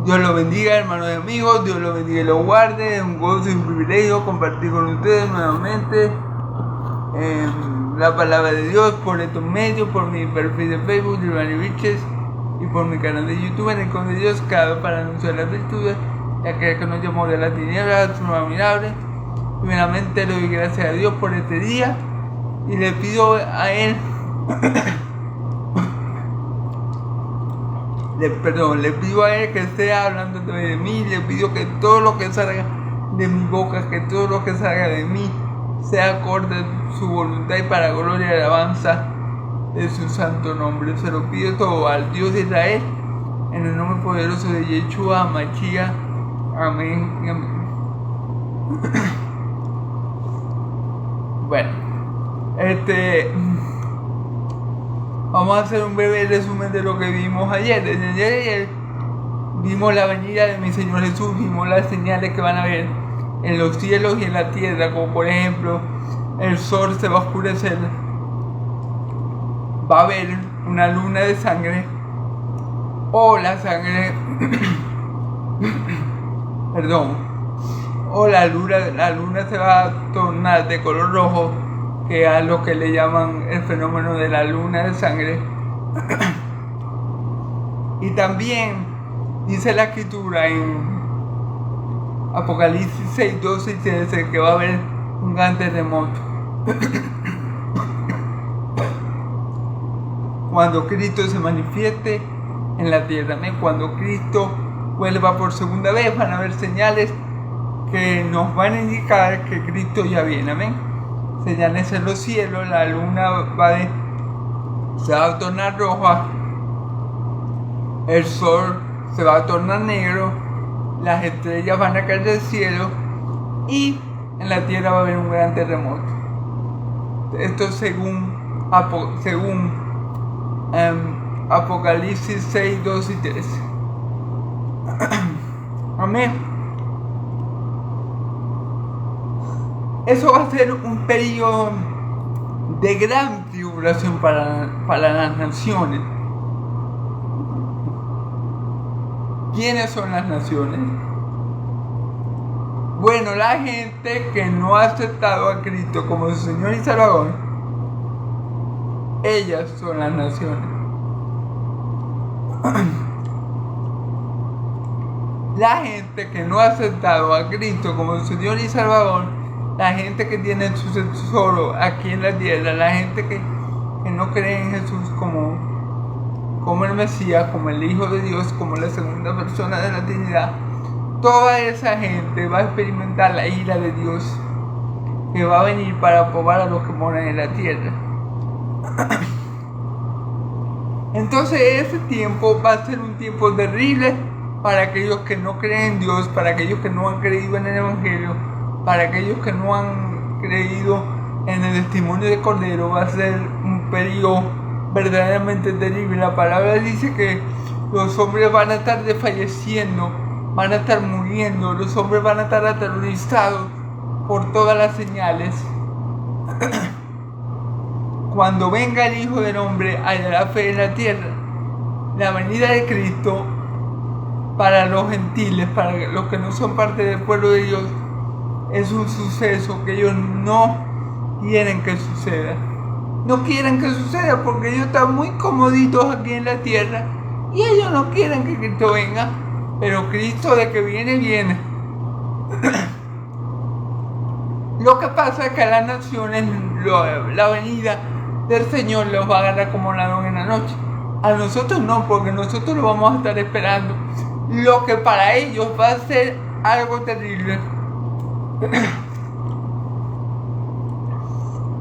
Dios los bendiga, hermanos y amigos. Dios los bendiga y los guarde. Es un gozo y un privilegio compartir con ustedes nuevamente la palabra de Dios por estos medios, por mi perfil de Facebook, Giovanni Viches, y por mi canal de YouTube en el Con de Dios, cada vez para anunciar las virtudes, ya que nos llamó de la tiniebla a su luz admirable. Primeramente le doy gracias a Dios por este día y le pido a Él le pido a Él que esté hablando de mí. Le pido que todo lo que salga de mi boca, que todo lo que salga de mí sea acorde a su voluntad y para gloria y alabanza de su santo nombre. Se lo pido todo al Dios de Israel, en el nombre poderoso de Yeshua HaMashiach. Amén y amén. Bueno, vamos a hacer un breve resumen de lo que vimos ayer. Desde ayer vimos la venida de mi Señor Jesús, vimos las señales que van a haber en los cielos y en la tierra, como por ejemplo el sol se va a oscurecer, va a haber una luna de sangre, o la sangre o la luna se va a tornar de color rojo, que es lo que le llaman el fenómeno de la luna de sangre. Y también dice la escritura en Apocalipsis 6, 12 y 13 que va a haber un gran terremoto. Cuando Cristo se manifieste en la tierra, cuando Cristo vuelva por segunda vez, van a haber señales que nos van a indicar que Cristo ya viene, amén. Señales en los cielos, la luna se va a tornar roja, el sol se va a tornar negro, las estrellas van a caer del cielo y en la tierra va a haber un gran terremoto. Esto según Apocalipsis 6, 2 y 13. Amén. Eso va a ser un periodo de gran tribulación para las naciones. ¿Quiénes son las naciones? Bueno, la gente que no ha aceptado a Cristo como su Señor y Salvador, ellas son las naciones. La gente que no ha aceptado a Cristo como su Señor y Salvador, la gente que tiene su tesoro aquí en la tierra, la gente que no cree en Jesús como el Mesías, como el Hijo de Dios, como la segunda persona de la Trinidad, toda esa gente va a experimentar la ira de Dios que va a venir para probar a los que moran en la tierra. Entonces ese tiempo va a ser un tiempo terrible para aquellos que no creen en Dios, para aquellos que no han creído en el Evangelio, para aquellos que no han creído en el testimonio de Cordero. Va a ser un periodo verdaderamente terrible. La palabra dice que los hombres van a estar desfalleciendo, van a estar muriendo, los hombres van a estar aterrorizados por todas las señales. Cuando venga el Hijo del Hombre, hallará fe en la tierra. La venida de Cristo para los gentiles, para los que no son parte del pueblo de Dios, es un suceso que ellos no quieren que suceda. No quieren que suceda porque ellos están muy comoditos aquí en la tierra y ellos no quieren que Cristo venga, pero Cristo de que viene, viene. Lo que pasa es que a las naciones la venida del Señor los va a agarrar como ladrón en la noche. A nosotros no, porque nosotros lo vamos a estar esperando. Lo que para ellos va a ser algo terrible.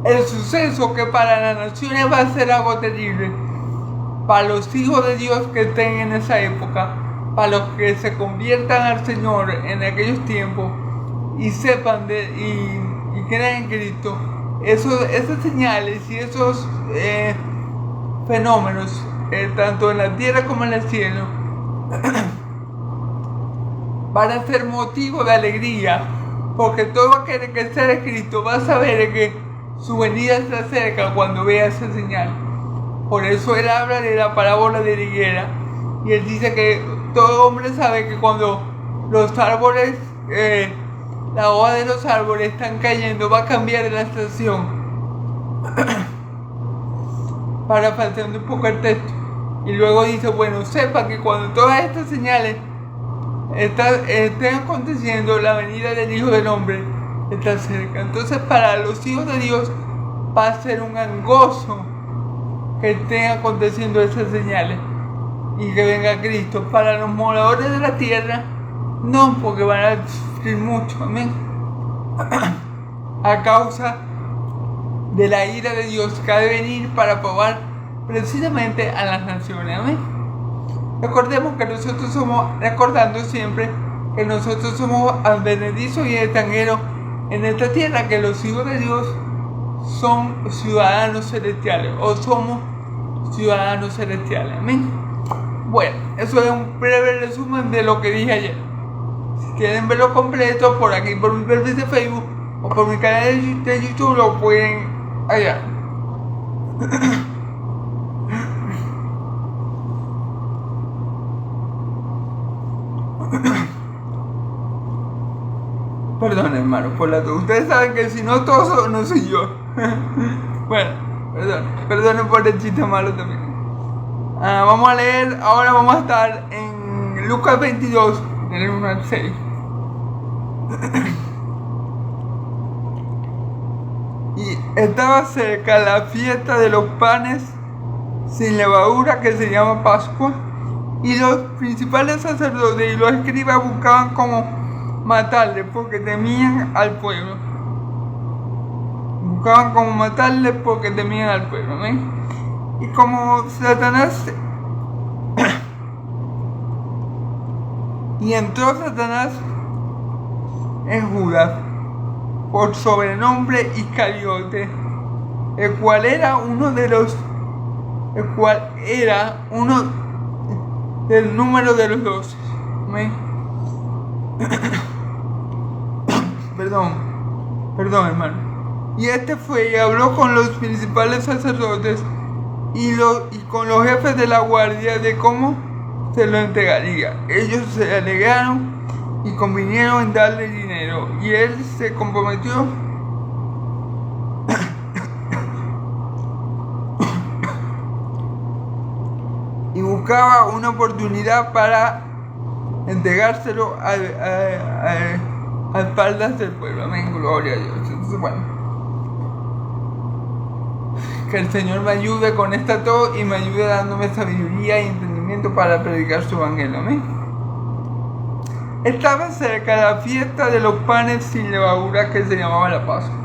El suceso que para las naciones va a ser algo terrible, para los hijos de Dios que estén en esa época, para los que se conviertan al Señor en aquellos tiempos y sepan y crean en Cristo, esas señales y esos fenómenos, tanto en la tierra como en el cielo, van a ser motivo de alegría, porque todo aquel que sea de Cristo va a saber que su venida se acerca cuando vea esa señal. Por eso él habla de la parábola de la higuera y él dice que todo hombre sabe que cuando los árboles, la hoja de los árboles están cayendo, va a cambiar la estación. Parafraseando un poco el texto. Y luego dice, bueno, sepa que cuando todas estas señales estén aconteciendo, la venida del Hijo del Hombre está cerca. Entonces para los hijos de Dios va a ser un gran gozo que estén aconteciendo esas señales y que venga Cristo. Para los moradores de la tierra, no, porque van a sufrir mucho, amén, a causa de la ira de Dios que ha de venir para probar precisamente a las naciones, amén. Recordemos que nosotros somos, recordando siempre que nosotros somos advenedizos y extranjeros en esta tierra, que los hijos de Dios son ciudadanos celestiales, o somos ciudadanos celestiales, amén. Bueno, eso es un breve resumen de lo que dije ayer. Si quieren verlo completo, por aquí, por mi perfil de Facebook o por mi canal de YouTube, lo pueden hallar. Perdón, hermano, por la tos. Ustedes saben que si no toso, no soy yo. Bueno, perdón por el chiste malo también. Vamos a leer, ahora vamos a estar en Lucas 22, del 1 al 6. Y estaba cerca la fiesta de los panes sin levadura, que se llama Pascua, y los principales sacerdotes y los escribas buscaban cómo matarle porque temían al pueblo. Buscaban cómo matarle porque temían al pueblo, ¿eh? Y como Satanás y entró Satanás en Judas, por sobrenombre Iscariote, el cual era uno del número de los 12. Perdón, hermano. Y este fue y habló con los principales sacerdotes y con los jefes de la guardia de cómo se lo entregaría. Ellos se alegraron y convinieron en darle dinero, y él se comprometió y buscaba una oportunidad para entregárselo a espaldas del pueblo. Amén, gloria a Dios. Entonces, bueno, que el Señor me ayude con esta tos y me ayude dándome sabiduría y entendimiento para predicar su evangelio. Amén. Estaba cerca la fiesta de los panes sin levadura, que se llamaba la Pascua.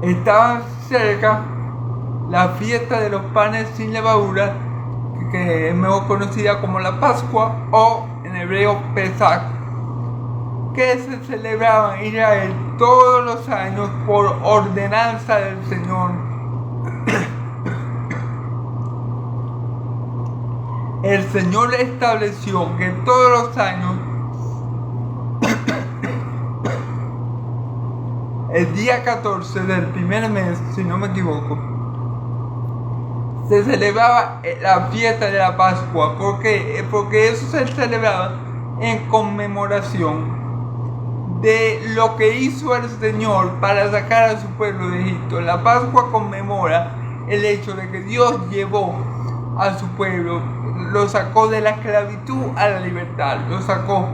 Estaba cerca la fiesta de los panes sin levadura, que es mejor conocida como la Pascua, o en hebreo Pesach, que se celebraba en Israel todos los años por ordenanza del Señor. El Señor estableció que todos los años, el día 14 del primer mes, si no me equivoco, se celebraba la fiesta de la Pascua. Porque eso se celebraba en conmemoración de lo que hizo el Señor para sacar a su pueblo de Egipto. La Pascua conmemora el hecho de que Dios llevó a su pueblo, lo sacó de la esclavitud a la libertad, lo sacó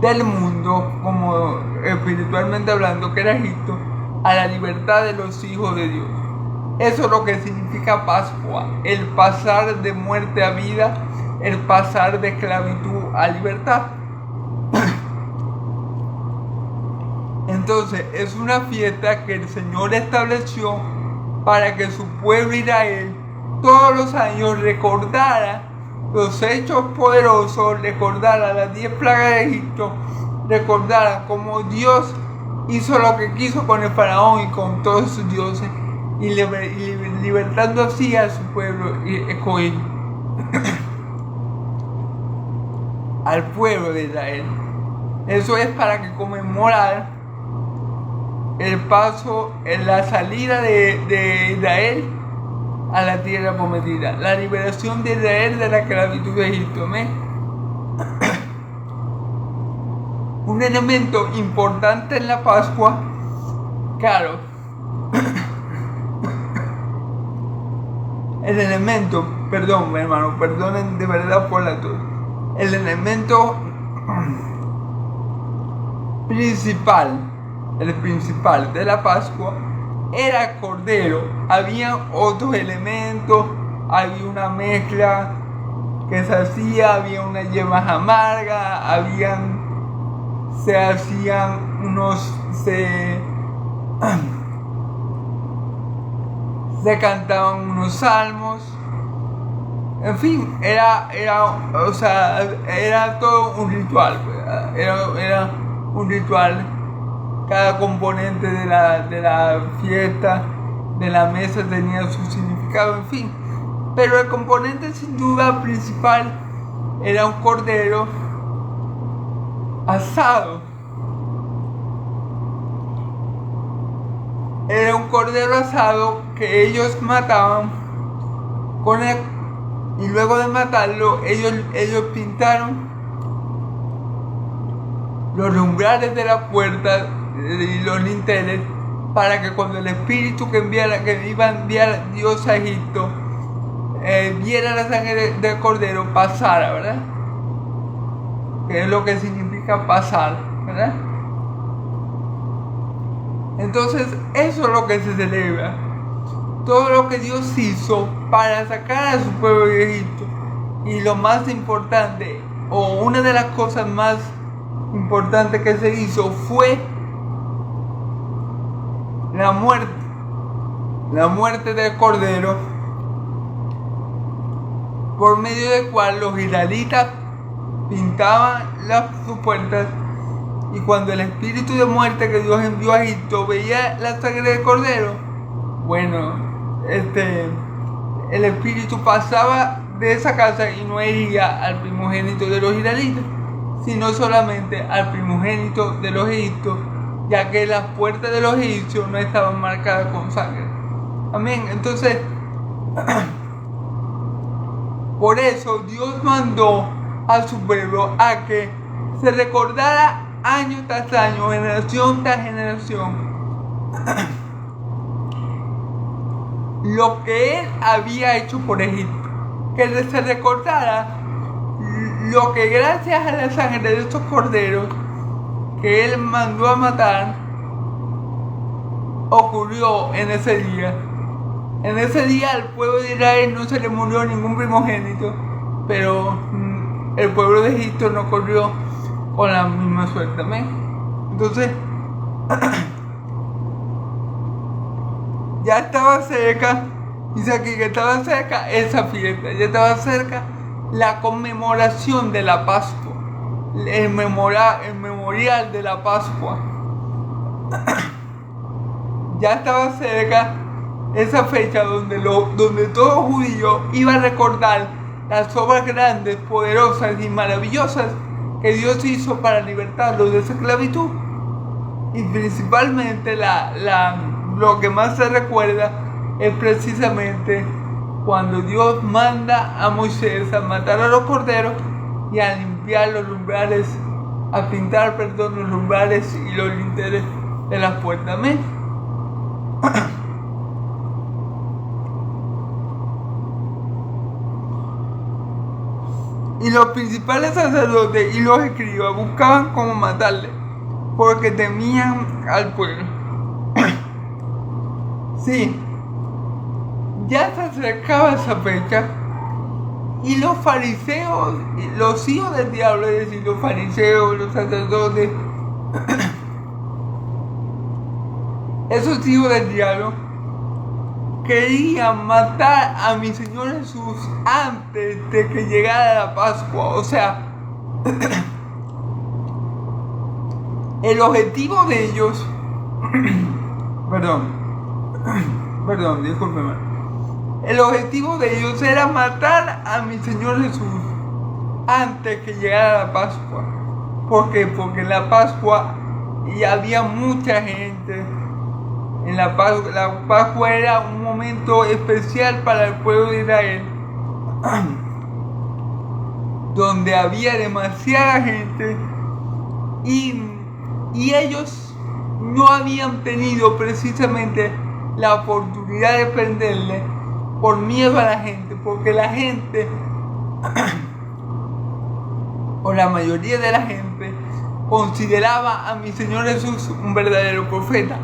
del mundo, como espiritualmente hablando, que era Egipto, a la libertad de los hijos de Dios. Eso es lo que significa Pascua, el pasar de muerte a vida, el pasar de esclavitud a libertad. Entonces es una fiesta que el Señor estableció para que su pueblo Israel todos los años recordara los hechos poderosos, recordara las 10 plagas de Egipto, recordara cómo Dios hizo lo que quiso con el faraón y con todos sus dioses, y libertando así a su pueblo escogido, al pueblo de Israel. Eso es para que conmemorar el paso, en la salida de Israel a la tierra prometida, la liberación de Israel de la esclavitud de Egipto. ¿Amén? Un elemento importante en la Pascua, claro, el elemento, perdón hermano, perdonen de verdad por la tos, el elemento principal, el principal de la Pascua era el cordero. Había otros elementos, había una mezcla que se hacía, había unas yemas amargas, se hacían se cantaban unos salmos, en fin, era todo un ritual, era un ritual. Cada componente de la fiesta, de la mesa tenía su significado, en fin. Pero el componente sin duda principal era un cordero asado. Era un cordero asado que ellos mataban con él, y luego de matarlo ellos pintaron los umbrales de la puerta y los linteles para que cuando el espíritu que iba a enviar Dios a Egipto viera la sangre del cordero, pasara, ¿verdad? Que es lo que significa pasar, ¿verdad? Entonces eso es lo que se celebra, todo lo que Dios hizo para sacar a su pueblo de Egipto. Y lo más importante, o una de las cosas más importantes que se hizo, fue la muerte del cordero, por medio del cual los israelitas pintaban sus puertas, y cuando el espíritu de muerte que Dios envió a Egipto veía la sangre del cordero, bueno, el espíritu pasaba de esa casa y no hería al primogénito de los israelitas, sino solamente al primogénito de los egipcios, ya que las puertas de los egipcios no estaban marcadas con sangre. Amén. Entonces, por eso Dios mandó a su pueblo a que se recordara año tras año, generación tras generación, lo que Él había hecho por Egipto. Que se recordara lo que gracias a la sangre de estos corderos que Él mandó a matar, ocurrió en ese día. En ese día al pueblo de Israel no se le murió ningún primogénito, pero el pueblo de Egipto no corrió con la misma suerte. Amén. Entonces, ya estaba cerca, dice aquí que estaba cerca esa fiesta, ya estaba cerca la conmemoración de la Pascua, el memorial de la Pascua. Ya estaba cerca esa fecha donde todo judío iba a recordar las obras grandes, poderosas y maravillosas que Dios hizo para libertarlos de esa esclavitud. Y principalmente lo que más se recuerda es precisamente cuando Dios manda a Moisés a matar a los corderos y a limpiar los umbrales, a pintar, los umbrales y los linteles de las puertas. Amén. Y los principales sacerdotes y los escribas buscaban cómo matarle, porque temían al pueblo. Sí, ya se acercaba esa fecha, y los fariseos, los hijos del diablo, es decir, los fariseos, los sacerdotes, esos hijos del diablo, querían matar a mi Señor Jesús antes de que llegara la Pascua. O sea, el objetivo de ellos, perdón, discúlpeme. El objetivo de ellos era matar a mi Señor Jesús antes que llegara la Pascua. ¿Por qué? Porque en la Pascua y había mucha gente La Pascua era un momento especial para el pueblo de Israel, donde había demasiada gente y ellos no habían tenido precisamente la oportunidad de prenderle por miedo a la gente, porque la gente, o la mayoría de la gente, consideraba a mi Señor Jesús un verdadero profeta.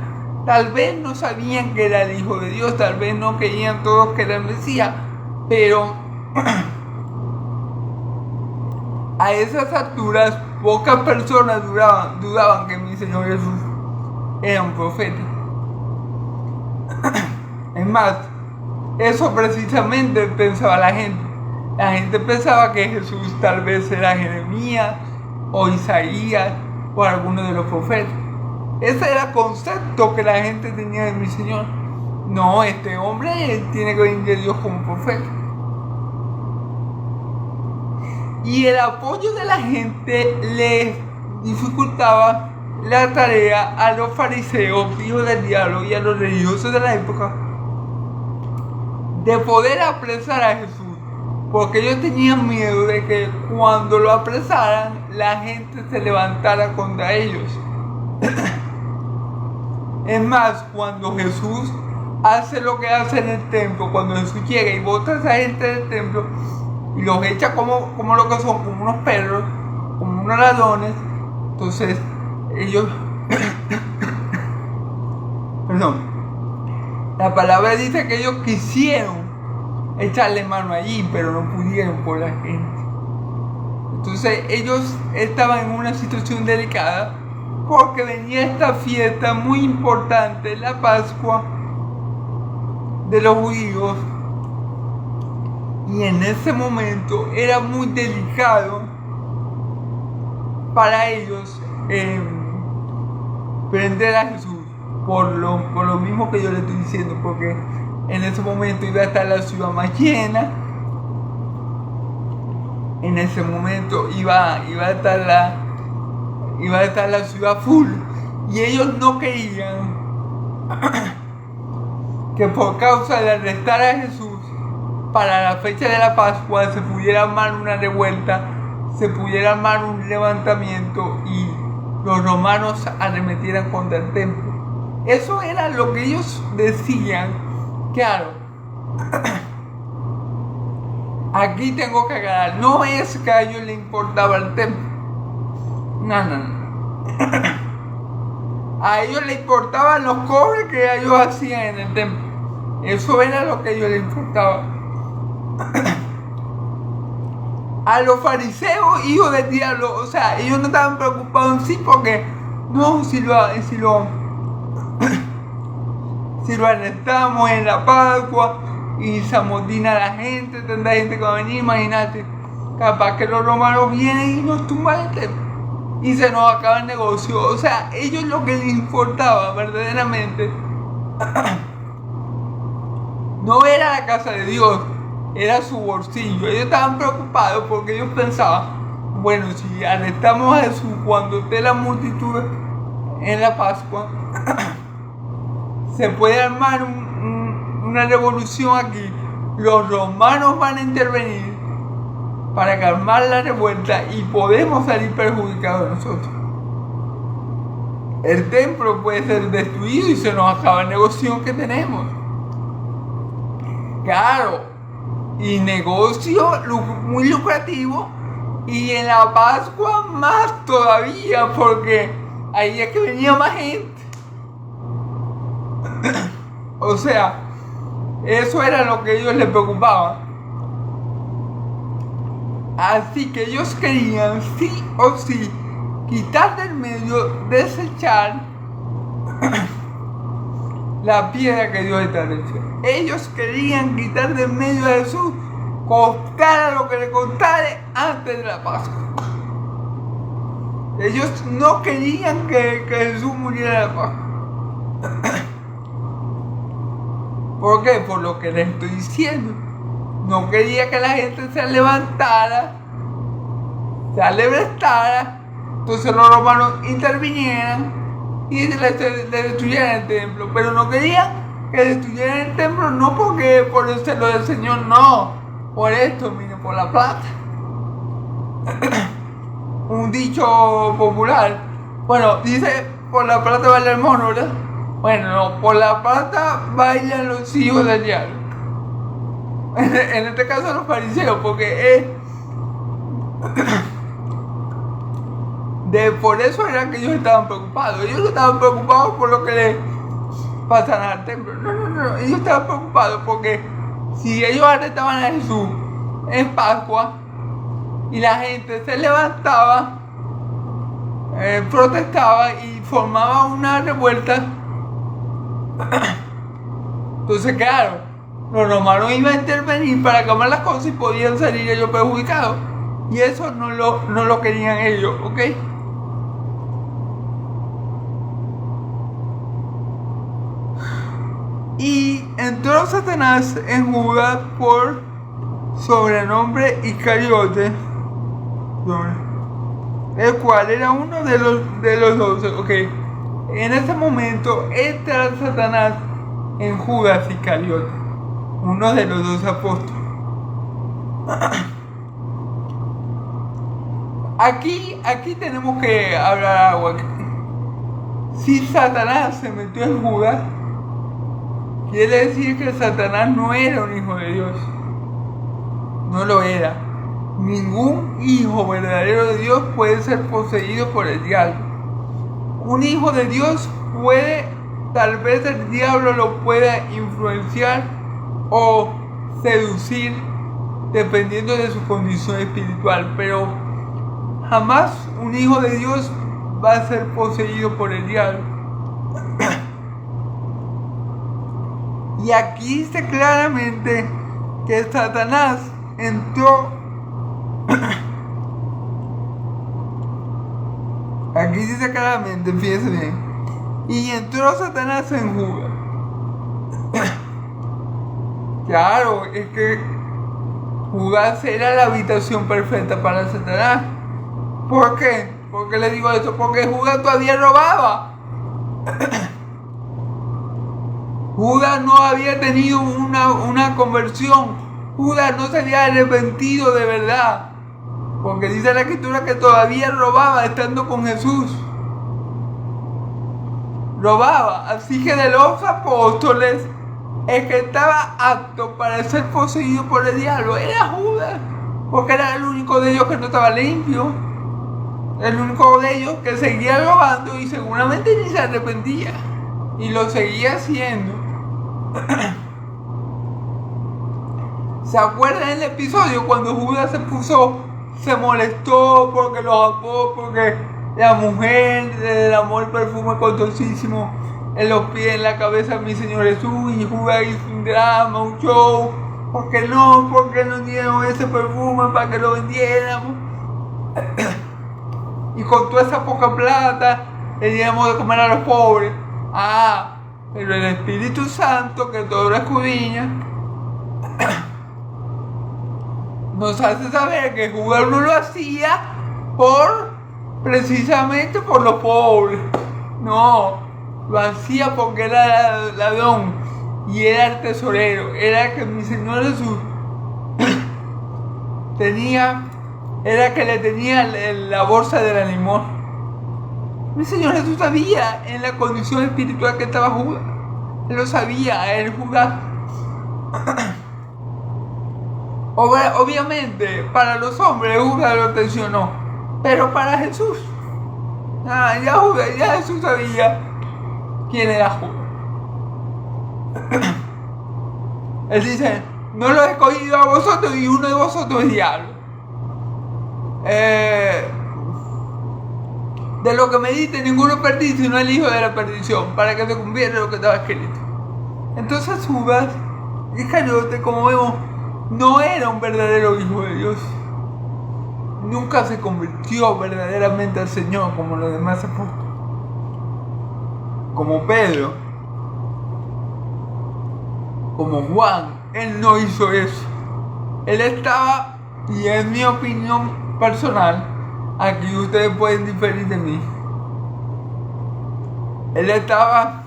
Tal vez no sabían que era el Hijo de Dios, tal vez no creían todos que era el Mesías, pero a esas alturas pocas personas dudaban que mi Señor Jesús era un profeta. Es más, eso precisamente pensaba la gente. La gente pensaba que Jesús tal vez era Jeremías o Isaías o alguno de los profetas. Ese era el concepto que la gente tenía de mi Señor. No, este hombre tiene que venir de Dios como profeta. Y el apoyo de la gente les dificultaba la tarea a los fariseos, hijos del diablo, y a los religiosos de la época de poder apresar a Jesús, porque ellos tenían miedo de que cuando lo apresaran la gente se levantara contra ellos. Es más, cuando Jesús hace lo que hace en el templo, cuando Jesús llega y bota a esa gente del templo y los echa como lo que son, como unos perros, como unos ladrones, entonces ellos perdón, la palabra dice que ellos quisieron echarle mano allí, pero no pudieron por la gente. Entonces ellos estaban en una situación delicada porque venía esta fiesta muy importante, la Pascua de los judíos, y en ese momento era muy delicado para ellos prender a Jesús, por lo mismo que yo le estoy diciendo, porque en ese momento iba a estar la ciudad más llena, en ese momento iba a estar la ciudad full, y ellos no querían que por causa de arrestar a Jesús para la fecha de la Pascua se pudiera armar una revuelta, se pudiera armar un levantamiento y los romanos arremetieran contra el templo. Eso era lo que ellos decían. Claro, aquí tengo que aclarar, no es que a ellos les importaba el templo, no. A ellos les importaban los cobres que ellos hacían en el templo. Eso era lo que a ellos les importaba. A los fariseos, hijos del diablo, o sea, ellos no estaban preocupados en sí, porque no, si lo arrestamos en la Pascua y se amotina a la gente, tendrá gente que va a venir, imagínate, capaz que los romanos vienen y nos tumban el templo y se nos acaba el negocio. O sea, ellos lo que les importaba verdaderamente no era la casa de Dios, era su bolsillo. Ellos estaban preocupados porque ellos pensaban, bueno, si arrestamos a Jesús cuando esté la multitud en la Pascua, se puede armar una revolución aquí. Los romanos van a intervenir para calmar la revuelta y podemos salir perjudicados nosotros. El templo puede ser destruido y se nos acaba el negocio que tenemos. Claro, y negocio muy lucrativo, y en la Pascua más todavía, porque ahí es que venía más gente. O sea, eso era lo que a ellos les preocupaba. Así que ellos querían sí o sí quitar del medio, desechar la piedra que Dios estableció. Ellos querían quitar del medio a Jesús, costara lo que le costare, antes de la Pascua. Ellos no querían que Jesús muriera en la Pascua. ¿Por qué? Por lo que les estoy diciendo. No quería que la gente se levantara, se alebrestara, entonces los romanos intervinieran y le destruyeran el templo, pero no querían que destruyeran el templo, no porque por el celo del Señor, no, por esto, miren, por la plata. Un dicho popular, bueno, dice, por la plata baila el mono, ¿verdad? Bueno, no, por la plata bailan los hijos del diablo. En este caso los fariseos, porque por eso era que ellos estaban preocupados. Ellos no estaban preocupados por lo que le pasara al templo. No. Ellos estaban preocupados porque si ellos arrestaban a Jesús en Pascua y la gente se levantaba, protestaba y formaba una revuelta, entonces claro, los romanos iban a intervenir para cambiar las cosas y podían salir ellos perjudicados. Y eso no lo querían ellos, ¿ok? Y entró Satanás en Judas por sobrenombre Iscariote, el cual era uno de los 12, ¿ok? En ese momento entra Satanás en Judas Iscariote, uno de los 12 apóstoles. Aquí tenemos que hablar algo. Si Satanás se metió en Judas, quiere decir que Satanás no era un hijo de Dios. No lo era. Ningún hijo verdadero de Dios puede ser poseído por el diablo. Un hijo de Dios puede, tal vez el diablo lo pueda influenciar o seducir dependiendo de su condición espiritual, pero jamás un hijo de Dios va a ser poseído por el diablo. Y aquí dice claramente que Satanás entró. Aquí dice claramente, fíjense bien. Y entró Satanás en Judas. Claro, es que Judas era la habitación perfecta para Satanás. ¿Por qué? ¿Por qué le digo esto? Porque Judas todavía robaba. Judas no había tenido una conversión. Judas no se había arrepentido de verdad. Porque dice la escritura que todavía robaba estando con Jesús. Robaba. Así que de los apóstoles, el que estaba apto para ser poseído por el diablo era Judas. Porque era el único de ellos que no estaba limpio. El único de ellos que seguía robando y seguramente ni se arrepentía. Y lo seguía haciendo. ¿Se acuerdan del episodio cuando Judas se molestó porque porque la mujer le derramó el perfume costosísimo en los pies, en la cabeza de mi Señor Jesús? Y Judas hizo un drama, un show. ¿Por qué no dieron ese perfume para que lo vendiéramos? Y con toda esa poca plata le diéramos de comer a los pobres. Pero el Espíritu Santo, que todo lo escudriña, nos hace saber que Judas no lo hacía precisamente por los pobres. No, lo hacía porque era ladrón y era el tesorero. Era que mi Señor Jesús era que le tenía la bolsa de la limón. Mi Señor Jesús sabía en la condición espiritual que estaba Judas. Él lo sabía, él Judas. Obviamente, para los hombres Judas lo traicionó, pero para Jesús, ya Jesús sabía quién era Judas. Él dice, no lo he escogido a vosotros y uno de vosotros es diablo. De lo que me diste ninguno perdí, sino el hijo de la perdición, para que se cumpliera lo que estaba escrito. Entonces Judas Iscariote, como vemos, no era un verdadero hijo de Dios. Nunca se convirtió verdaderamente al Señor como los demás apóstoles. Como Pedro, como Juan, él no hizo eso. Él estaba, y es mi opinión personal, aquí ustedes pueden diferir de mí. Él estaba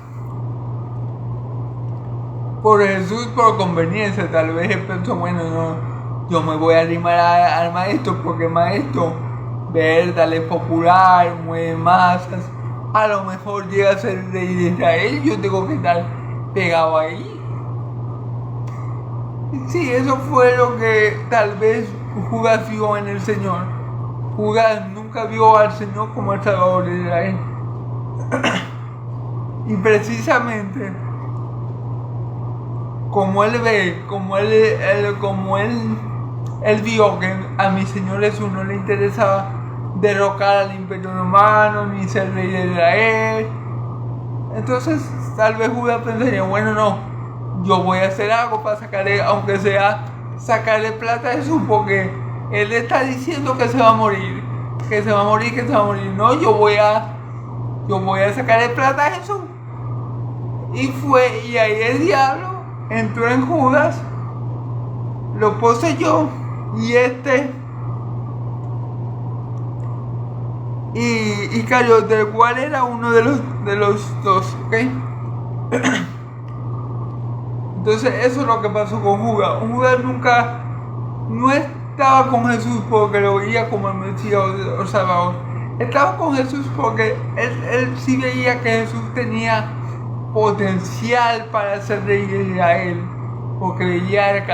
por Jesús por conveniencia. Tal vez él pensó, bueno, no, yo me voy a animar al maestro porque el maestro, verdad, es popular, mueve masas. A lo mejor llega a ser rey de Israel, yo tengo que estar pegado ahí. Sí, eso fue lo que tal vez Judas vio en el Señor. Judas nunca vio al Señor como el Salvador de Israel. Y precisamente como él ve, como él vio que a mi Señor Jesús no le interesaba derrocar al imperio romano ni ser rey de Israel, entonces tal vez Judas pensaría, bueno, no, yo voy a hacer algo para sacarle, aunque sea sacarle plata a Jesús, porque él está diciendo que se va a morir, que se va a morir, que se va a morir. No, yo voy a sacarle plata a Jesús. Y ahí el diablo entró en Judas, lo poseyó, y cayó, del cual era uno de los dos, ¿ok? Entonces eso es lo que pasó con Judas. Judas nunca no estaba con Jesús porque lo veía como el Mesías o Salvador. Estaba con Jesús porque él sí veía que Jesús tenía potencial para ser rey de Israel, porque veía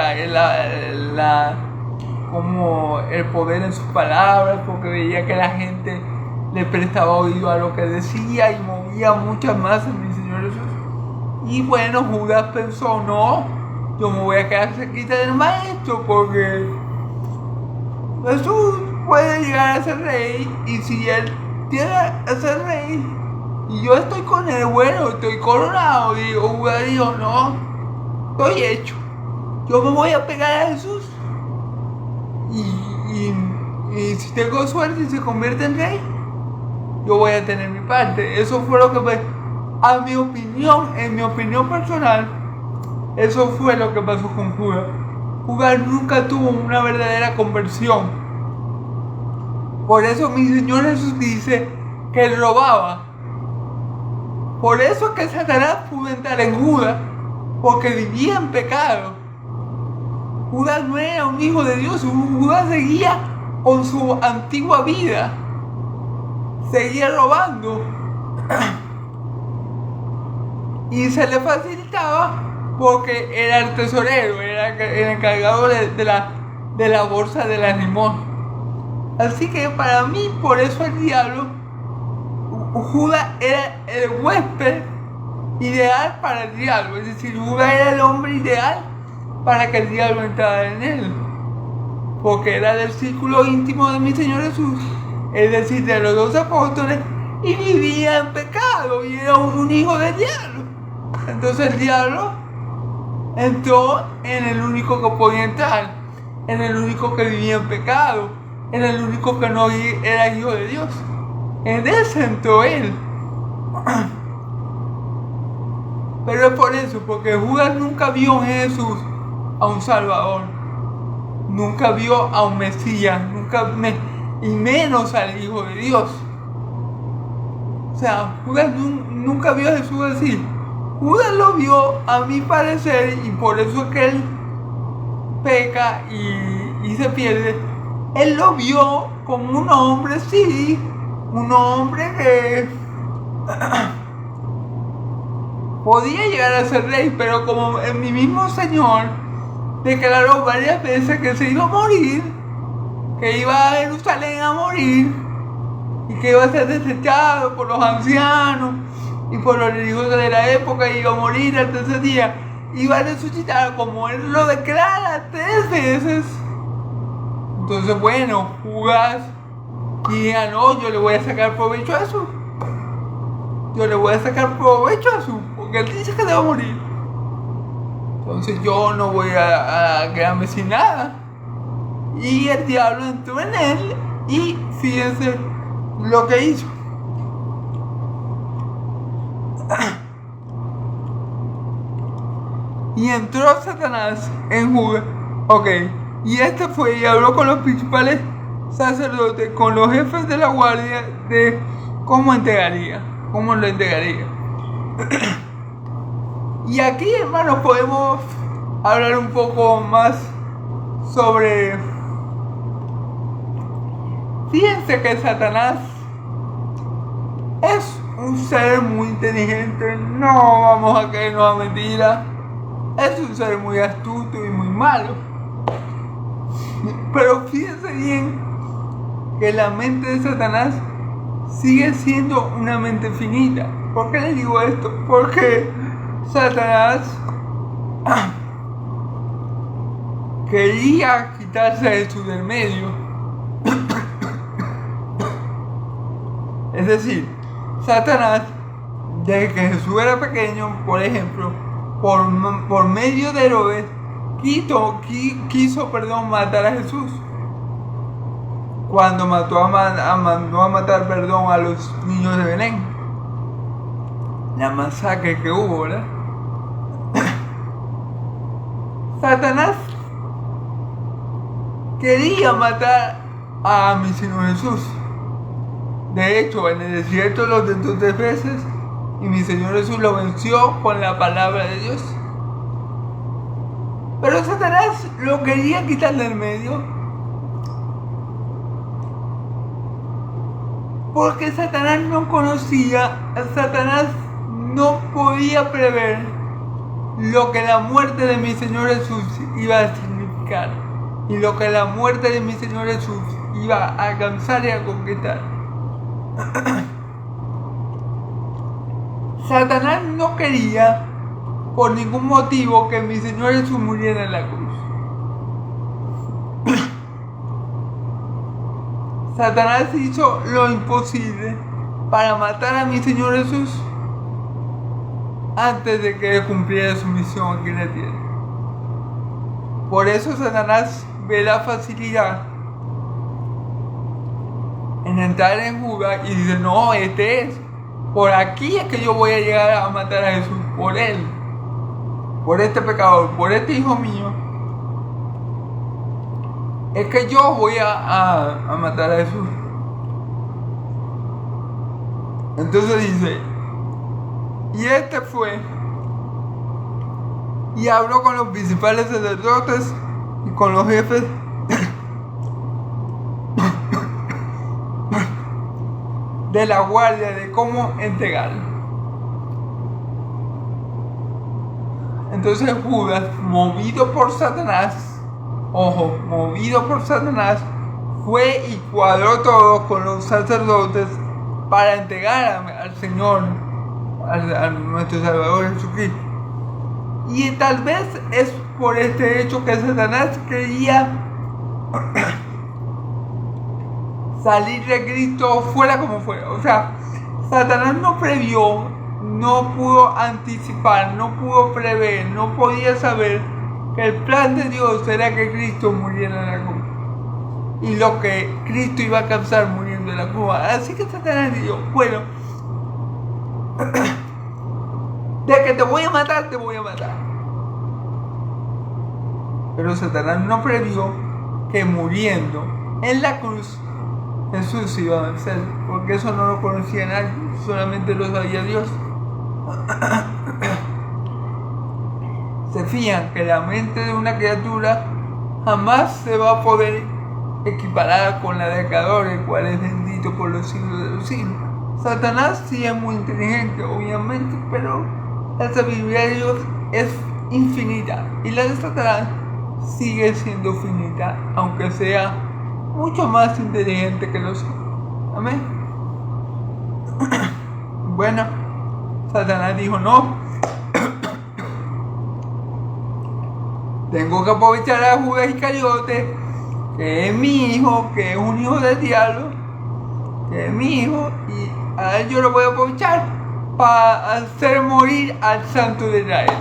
como el poder en sus palabras, porque veía que la gente le prestaba oído a lo que decía y movía muchas más en mi Señor Jesús. Y bueno, Judas pensó, no, yo me voy a quedar cerquita del maestro porque Jesús puede llegar a ser rey, y si él llega a ser rey y yo estoy con él, bueno, estoy coronado. Y Judas dijo, no, estoy hecho, yo me voy a pegar a Jesús y si tengo suerte y se convierte en rey, yo voy a tener mi parte. Eso fue lo que en mi opinión personal, eso fue lo que pasó con Judas. Judas nunca tuvo una verdadera conversión. Por eso mi Señor Jesús dice que él robaba. Por eso es que Satanás pudo entrar en Judas, porque vivía en pecado. Judas no era un hijo de Dios. Judas seguía con su antigua vida, seguía robando. Y se le facilitaba porque era el tesorero, era el encargado de la bolsa de la limón. Así que para mí, por eso el diablo, Judas era el huésped ideal para el diablo. Es decir, Judas era el hombre ideal para que el diablo entrara en él, porque era del círculo íntimo de mi Señor Jesús, es decir, de los 12 apóstoles, y vivía en pecado y era un hijo del diablo. Entonces el diablo entró en el único que podía entrar, en el único que vivía en pecado, en el único que no era hijo de Dios. En ese entró él. Pero es por eso, porque Judas nunca vio en Jesús a un Salvador, nunca vio a un Mesías, y menos al Hijo de Dios. O sea, Judas nunca vio a Jesús así. Judas lo vio, a mi parecer, y por eso es que él peca y se pierde. Él lo vio como un hombre, sí, un hombre que podía llegar a ser rey, pero como en mi mismo Señor declaró varias veces que se iba a morir, que iba a Jerusalén a morir, y que iba a ser desechado por los ancianos y por los religiosos de la época, y iba a morir al tercer día, iba a resucitar, como él lo declara 3 veces. Entonces, bueno, Judas diría, no, yo le voy a sacar provecho a eso. Yo le voy a sacar provecho a eso, porque él dice que debe morir. Entonces yo no voy a quedarme sin nada. Y el diablo entró en él, y fíjense lo que hizo. Y entró Satanás en Judas. Ok. Y fue y habló con los principales sacerdotes, con los jefes de la guardia, de cómo lo entregaría. Y aquí, hermanos, podemos hablar un poco más sobre... Fíjense que Satanás es un ser muy inteligente, no vamos a caernos a mentira. Es un ser muy astuto y muy malo. Pero fíjense bien que la mente de Satanás sigue siendo una mente finita. ¿Por qué les digo esto? Porque Satanás quería quitarse a Jesús del medio. Es decir, Satanás, desde que Jesús era pequeño, por ejemplo, por medio de Herodes, quiso matar a Jesús. Cuando mandó a matar a los niños de Belén. La masacre que hubo, ¿verdad? Satanás quería matar a mi Señor Jesús. De hecho, en el desierto lo tentó 3 veces y mi Señor Jesús lo venció con la palabra de Dios. Pero Satanás lo quería quitar del medio porque Satanás no conocía, Satanás no podía prever lo que la muerte de mi Señor Jesús iba a significar y lo que la muerte de mi Señor Jesús iba a alcanzar y a conquistar. Satanás no quería por ningún motivo que mi Señor Jesús muriera en la cruz. Satanás hizo lo imposible para matar a mi Señor Jesús antes de que él cumpliera su misión aquí en la tierra. Por eso Satanás ve la facilidad en entrar en Judas y dice, no, por aquí es que yo voy a llegar a matar a Jesús, por él, por este pecador, por este hijo mío, es que yo voy a matar a Jesús. Entonces dice, y este fue y habló con los principales sacerdotes y con los jefes de la guardia de cómo entregarlo. Entonces Judas, movido por Satanás, fue y cuadró todo con los sacerdotes para entregar al Señor, a nuestro Salvador Jesucristo. Y tal vez es por este hecho que Satanás quería salir de Cristo fuera como fuera. O sea, Satanás no previó, no pudo anticipar, no pudo prever, no podía saber que el plan de Dios era que Cristo muriera en la cruz y lo que Cristo iba a causar muriendo en la cruz. Así que Satanás dijo, bueno, de que te voy a matar, te voy a matar. Pero Satanás no previó que muriendo en la cruz Jesús iba a vencer, porque eso no lo conocía nadie, solamente lo sabía Dios. Se fían que la mente de una criatura jamás se va a poder equiparar con la de Creador, el cual es bendito por los siglos de los siglos. Satanás sí es muy inteligente, obviamente, pero la sabiduría de Dios es infinita y la de Satanás sigue siendo finita, aunque sea mucho más inteligente que los otros. Amén. Bueno, Satanás dijo, no, tengo que aprovechar a Judas Iscariote, que es mi hijo, que es un hijo del diablo, que es mi hijo, y a él yo lo voy a aprovechar para hacer morir al santo de Israel.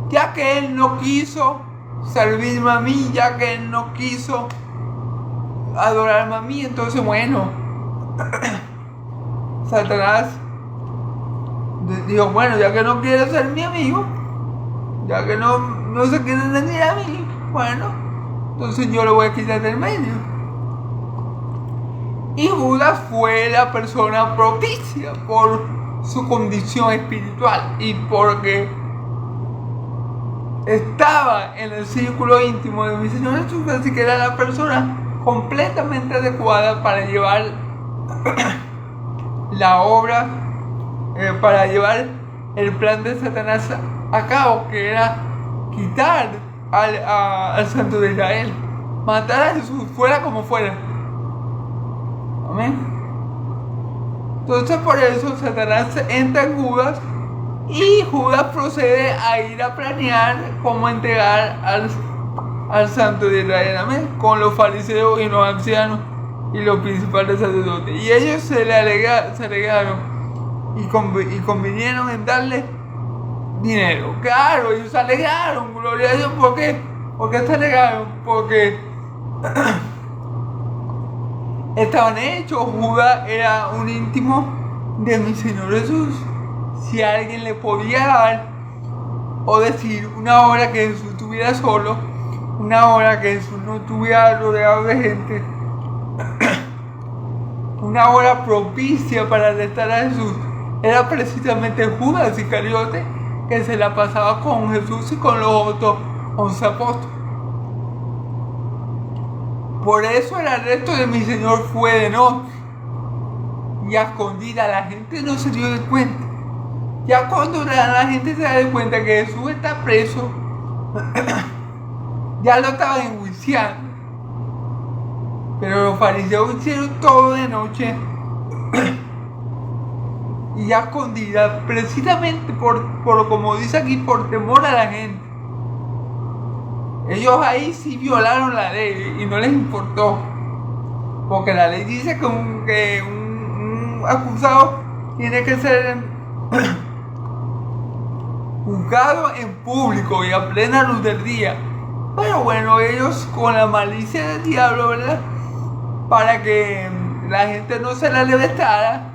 Ya que él no quiso servirme a mí, ya que él no quiso adorarme a mí, entonces bueno, Satanás dijo, bueno, ya que no quiere ser mi amigo, ya que no se quiere rendir a mí, bueno, entonces yo lo voy a quitar del medio. Y Judas fue la persona propicia por su condición espiritual y porque estaba en el círculo íntimo de mi Señor Jesús, así que era la persona completamente adecuada para llevar la obra, para llevar el plan de Satanás a cabo, que era quitar al Santo de Israel, matar a Jesús fuera como fuera. Amén. Entonces por eso Satanás entra en Judas y Judas procede a ir a planear cómo entregar al Santo de Israel, amén, con los fariseos y los ancianos y los principales sacerdotes. Y ellos se alegaron y convinieron en darle dinero. Claro, ellos se alegaron, gloria a Dios. ¿Por qué? ¿Por qué se alegaron? Porque estaban hechos. Judas era un íntimo de mi Señor Jesús. Si alguien le podía dar o decir una hora que Jesús estuviera solo, una hora que Jesús no estuviera rodeado de gente, una hora propicia para arrestar a Jesús, era precisamente Judas Iscariote, que se la pasaba con Jesús y con los otros 11 apóstoles. Por eso el arresto de mi Señor fue de noche y a escondida. La gente no se dio de cuenta. Ya cuando la gente se da cuenta que Jesús está preso, ya lo estaban enjuiciando. Pero los fariseos hicieron todo de noche y ya escondida, precisamente por como dice aquí, por temor a la gente. Ellos ahí sí violaron la ley y no les importó, porque la ley dice que un acusado tiene que ser juzgado en público y a plena luz del día. Pero bueno, ellos con la malicia del diablo, ¿verdad?, para que la gente no se la levantara,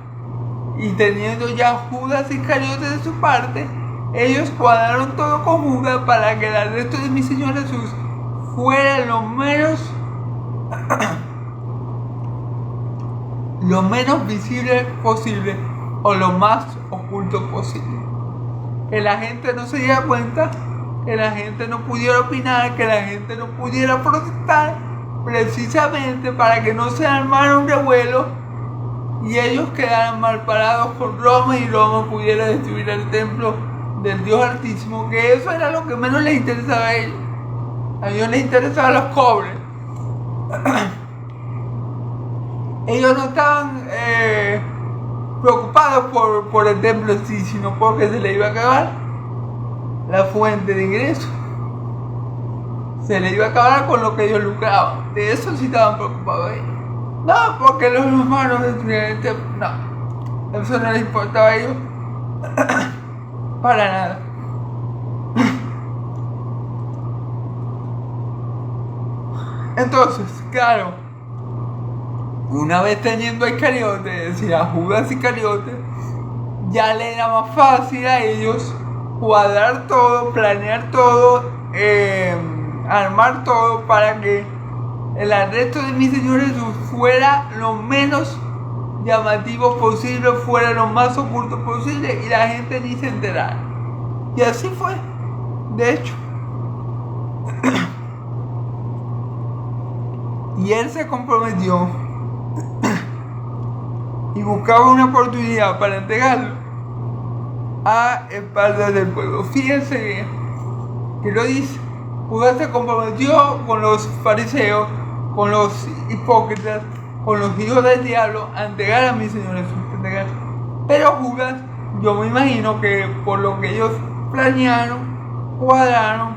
y teniendo ya Judas Iscariote de su parte, ellos cuadraron todo con Judas para que el arresto de mi Señor Jesús fuera lo menos visible posible, o lo más oculto posible. Que la gente no se diera cuenta, que la gente no pudiera opinar, que la gente no pudiera protestar, precisamente para que no se armara un revuelo y ellos quedaran mal parados con Roma y Roma pudiera destruir el templo del Dios Altísimo, que eso era lo que menos les interesaba a ellos. A ellos les interesaban los cobres. Ellos no estaban preocupados por el templo en sí, sino porque se les iba a acabar la fuente de ingreso. Se les iba a acabar con lo que ellos lucraban. De eso sí estaban preocupados ellos. No, porque los hermanos destruyeron el templo. No, eso no les importaba a ellos para nada. Entonces, claro, una vez teniendo a Iscariote, es decir, a Judas Iscariote, ya le era más fácil a ellos cuadrar todo, planear todo, armar todo para que el arresto de mi Señor Jesús fuera lo menos llamativo posible, fuera lo más oculto posible y la gente ni se enterara. Y así fue, de hecho. Y él se comprometió y buscaba una oportunidad para entregarlo a espaldas del pueblo. Fíjense bien que lo dice. Judas se comprometió con los fariseos, con los hipócritas, con los hijos del diablo a entregar a mi Señor Jesús. Pero Judas, yo me imagino que por lo que ellos planearon, cuadraron,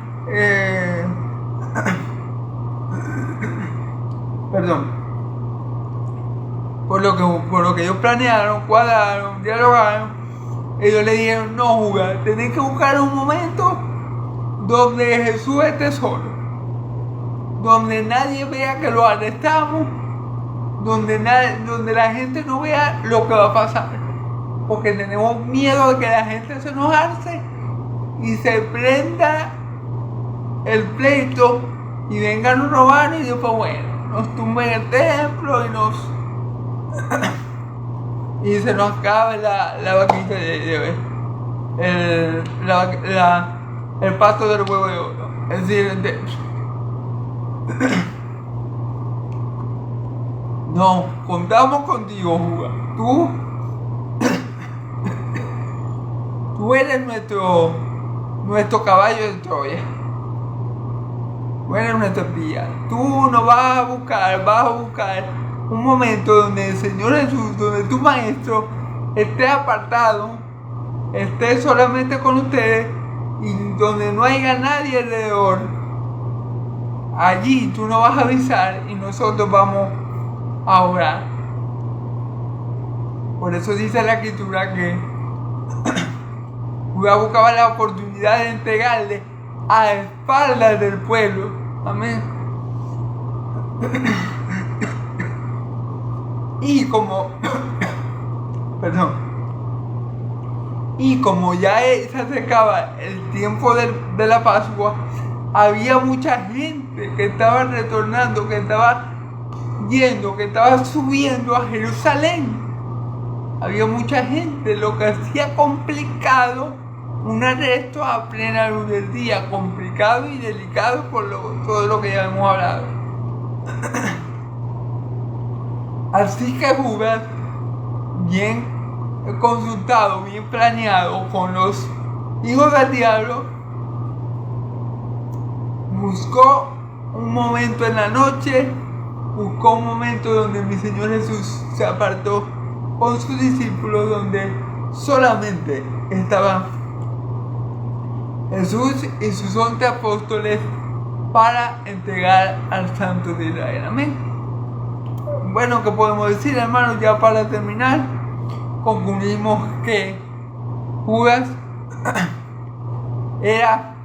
por lo que ellos planearon, cuadraron, dialogaron, ellos le dijeron: no, Judas, tenés que buscar un momento donde Jesús esté solo, donde nadie vea que lo arrestamos, donde la gente no vea lo que va a pasar, porque tenemos miedo de que la gente se enojase y se prenda el pleito y vengan a robar y después, bueno, nos tumben el templo y y se nos acaba la vaquita el pasto del huevo de oro. Es decir, no, contamos contigo, Judas. Tú eres nuestro caballo de Troya. Tú eres nuestro espía. Tú nos vas a buscar un momento donde el Señor Jesús, donde tu maestro esté apartado, esté solamente con ustedes y donde no haya nadie alrededor. Allí tú nos vas a avisar y nosotros vamos a orar. Por eso dice la Escritura que Judá buscaba la oportunidad de entregarle a espaldas del pueblo. Amén. Y como ya se acercaba el tiempo de la Pascua, había mucha gente que estaba retornando, que estaba yendo, que estaba subiendo a Jerusalén. Había mucha gente, lo que hacía complicado un arresto a plena luz del día, complicado y delicado por todo lo que ya hemos hablado. Así que Judas, bien consultado, bien planeado con los hijos del diablo, buscó un momento en la noche, buscó un momento donde mi Señor Jesús se apartó con sus discípulos, donde solamente estaban Jesús y sus 11 apóstoles para entregar al Santo de Israel. Amén. Bueno, ¿qué podemos decir, hermanos? Ya para terminar, concluimos que Judas era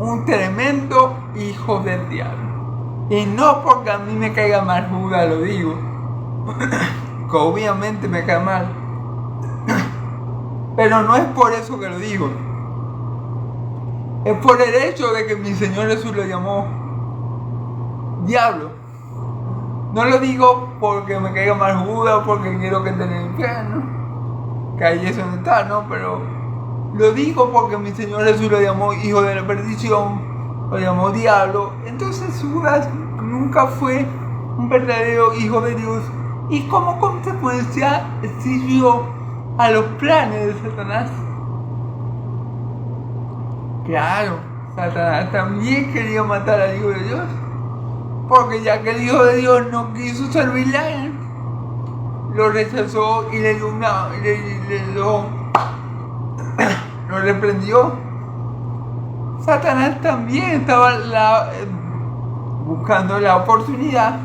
un tremendo hijo del diablo. Y no porque a mí me caiga mal Judas, lo digo, que obviamente me cae mal, pero no es por eso que lo digo. Es por el hecho de que mi Señor Jesús lo llamó diablo. No lo digo porque me caiga mal Judas o porque quiero que esté en el infierno, que ahí eso no está, ¿no? Pero lo digo porque mi Señor Jesús lo llamó hijo de la perdición, lo llamó diablo. Entonces Judas nunca fue un verdadero hijo de Dios y como consecuencia sirvió a los planes de Satanás. Claro, Satanás también quería matar al Hijo de Dios, porque ya que el Hijo de Dios no quiso servirle a él, lo rechazó y lo reprendió. Satanás también estaba buscando la oportunidad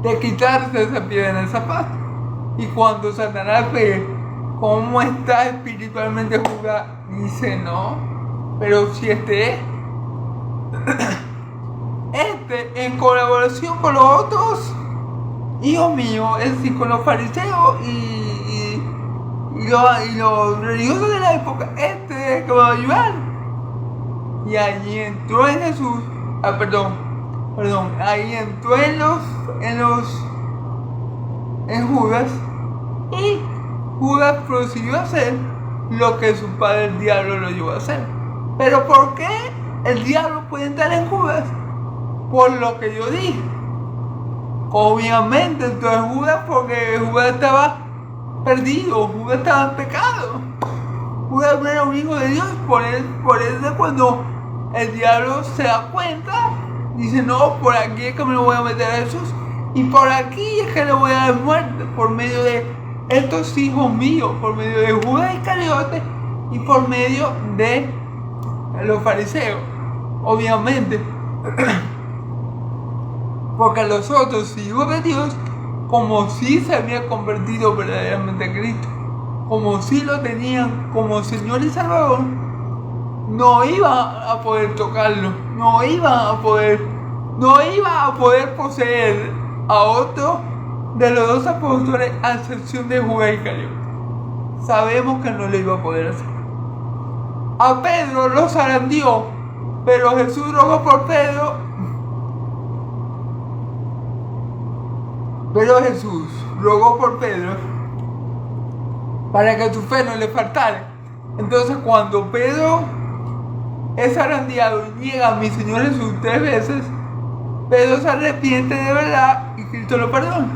de quitarse esa piedra en el zapato. Y cuando Satanás ve cómo está espiritualmente Judas, dice: no, pero si este en colaboración con los otros hijos míos, es decir, con los fariseos y los religiosos de la época, este es el que va a ayudar. Y allí entró en Jesús, ahí entró en Judas, y Judas prosiguió a hacer lo que su padre el diablo lo llevó a hacer. Pero ¿por qué el diablo puede entrar en Judas? Por lo que yo dije. Obviamente entró en Judas porque Judas estaba perdido, Judas estaba en pecado. Judas no era un hijo de Dios. Por eso cuando el diablo se da cuenta, dice: no, por aquí es que me lo voy a meter a Jesús, y por aquí es que le voy a dar muerte, por medio de estos hijos míos, por medio de Judas Iscariote y por medio de los fariseos, obviamente. Porque los otros hijos de Dios, como si se habían convertido verdaderamente a Cristo, como si lo tenían como Señor y Salvador, no iba a poder tocarlo, no iba a poder poseer a otro de los dos apóstoles, a excepción de Judas Iscariote. Sabemos que no lo iba a poder hacer. A Pedro lo zarandeó, pero Jesús rogó por Pedro Pero Jesús rogó por Pedro para que su fe no le faltara. Entonces cuando Pedro es zarandeado y niega a mi Señor Jesús 3 veces, Pedro se arrepiente de verdad y Cristo lo perdona.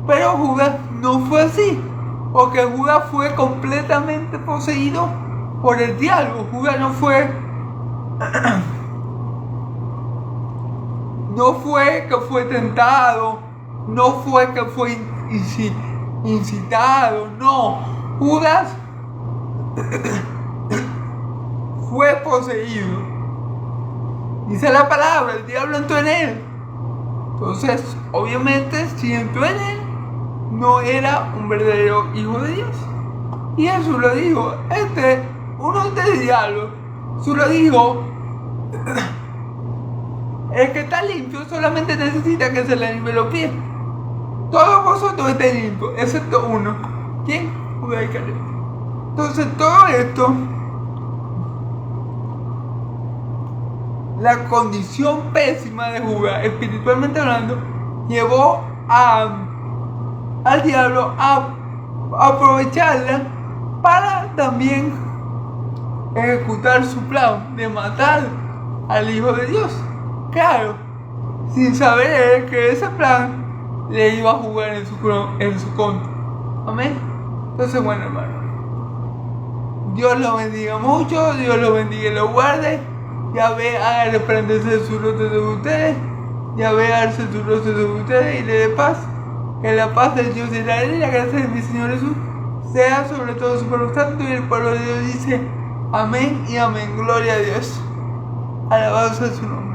Pero Judas no fue así, porque Judas fue completamente poseído por el diablo. Judas no fue que fue tentado, no fue que fue incitado, no. Judas fue poseído. Dice la palabra, el diablo entró en él. Entonces, obviamente, si entró en él, no era un verdadero hijo de Dios. Y Jesús lo dijo, uno del diablo. Jesús lo dijo, el que está limpio solamente necesita que se le limpie los pies. Todos vosotros estáis limpios, excepto uno. ¿Quién? Judá Iscariote. Entonces todo esto, la condición pésima de Judas, espiritualmente hablando, llevó al diablo a aprovecharla para también ejecutar su plan de matar al Hijo de Dios. Claro, sin saber que ese plan le iba a jugar en su contra. Amén. Entonces, bueno, hermano, Dios lo bendiga mucho, Dios lo bendiga y lo guarde. Yahvé haga resplandecer su rostro de ustedes, Yahvé alce su rostro de ustedes y le dé paz. Que la paz del Dios de Israel y la gracia de mi Señor Jesús sea sobre todo su pueblo santo. Y el pueblo de Dios dice amén y amén. Gloria a Dios. Alabado sea su nombre.